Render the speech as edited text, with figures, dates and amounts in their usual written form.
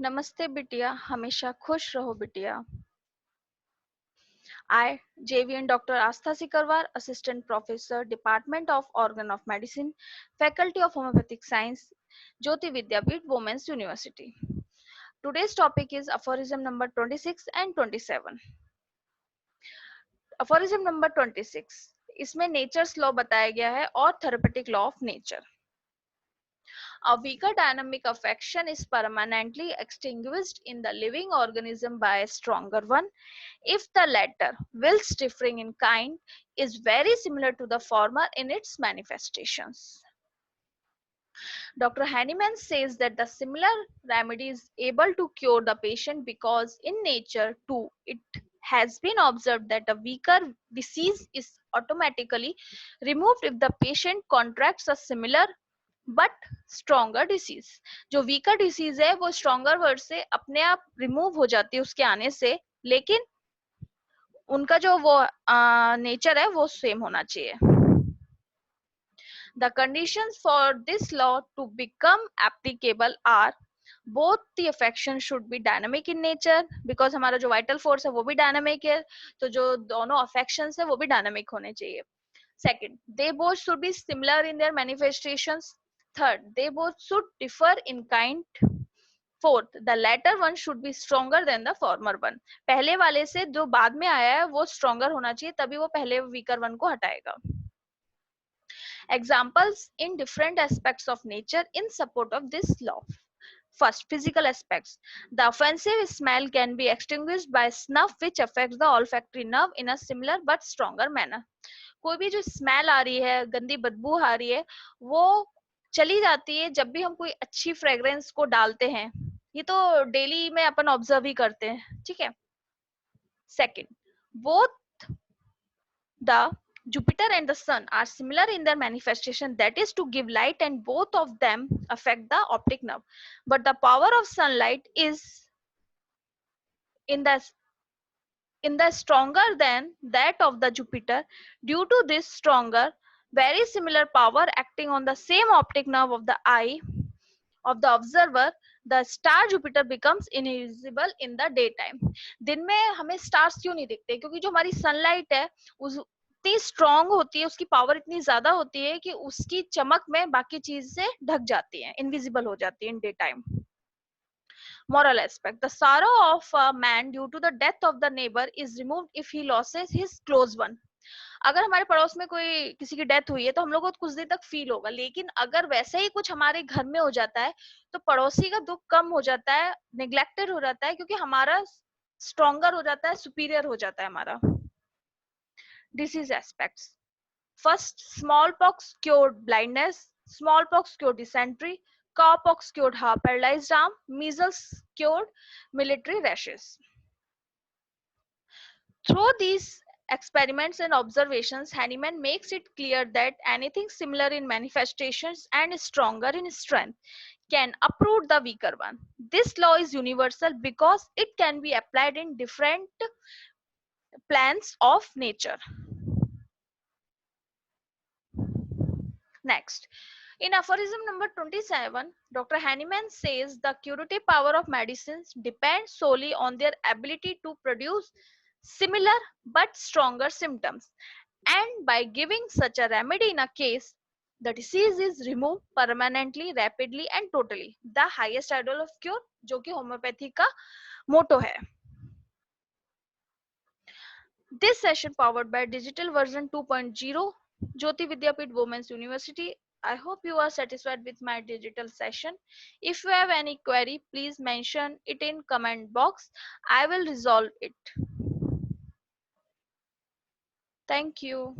नमस्ते बिटिया, हमेशा खुश रहो बिटिया। I, JVN Dr. Astha Sikarwar, Assistant Professor, Department of Organ of Medicine, Faculty of Homeopathic Science, Jyoti Vidyapeeth, Women's University. Today's topic is aphorism number 26 and 27. Aphorism number 26. इसमें natures law बताया गया है और therapeutic law of nature. A weaker dynamic affection is permanently extinguished in the living organism by a stronger one if the latter, whilst differing in kind, is very similar to the former in its manifestations. Dr. Hahnemann says that the similar remedy is able to cure the patient because in nature too it has been observed that a weaker disease is automatically removed if the patient contracts a similar but stronger disease. जो weaker disease है वो stronger word से अपने आप remove हो जाती है उसके आने से, लेकिन उनका जो वो नेचर है वो सेम होना चाहिए. The conditions for this law to become applicable are both the affection should be dynamic in nature because हमारा जो vital force है वो भी dynamic है, तो जो दोनों affections है वो भी dynamic होने चाहिए. Second, they both should be similar in their manifestations. Third, they both should differ in kind. Fourth, the latter one should be stronger than the former one. पहले वाले से जो बाद में आया है वो stronger होना चाहिए, तभी वो पहले weaker one को हटाएगा. Examples in different aspects of nature in support of this law. First, physical aspects. The offensive smell can be extinguished by snuff, which affects the olfactory nerve in a similar but stronger manner. कोई भी जो smell आ रही है, गंदी बदबू आ रही है, वो चली जाती है जब भी हम कोई अच्छी फ्रेग्रेंस को डालते हैं. ये तो डेली में अपन ऑब्जर्व ही करते हैं, ठीक है. Second, both the Jupiter and the Sun are similar in their manifestation, that is to give light, and both of them affect the optic nerve. But the power of sunlight is in the stronger than that of the Jupiter. Due to this stronger, very similar power acting on the same optic nerve of the eye of the observer, the star Jupiter becomes invisible in the daytime. दिन में हमें stars क्यों नहीं दिखते? क्योंकि जो हमारी sunlight है उस इतनी स्ट्रांग होती है, उसकी पावर इतनी ज्यादा होती है कि उसकी चमक में बाकी चीज से ढक जाती है, इनविजिबल हो जाती है in day time. Moral aspect. The sorrow of a man due to the death of the neighbor is removed if he loses his close one. अगर हमारे पड़ोस में कोई किसी की डेथ हुई है तो हम लोग को कुछ देर तक फील होगा, लेकिन अगर वैसे ही कुछ हमारे घर में हो जाता है तो पड़ोसी का दुख कम हो जाता है, नेग्लेक्टेड हो जाता है, क्योंकि हमारा स्ट्रॉन्गर हो जाता है, सुपीरियर हो जाता है हमारा. Disease aspects. First, smallpox cured blindness, smallpox cured dysentery, cowpox cured paralyzed arm, measles cured military rashes. Through these experiments and observations, Hahnemann makes it clear that anything similar in manifestations and stronger in strength can uproot the weaker one. This law is universal because it can be applied in different plans of nature. Next, in aphorism number 27, Dr. Hahnemann says the curative power of medicines depends solely on their ability to produce similar but stronger symptoms, and by giving such a remedy in a case, the disease is removed permanently, rapidly and totally. The highest ideal of cure, जो कि homeopathy का मोटो है. This session powered by digital version 2.0, Jyoti Vidyapeeth Women's University. I hope you are satisfied with my digital session. If you have any query, please mention it in comment box. I will resolve it. Thank you.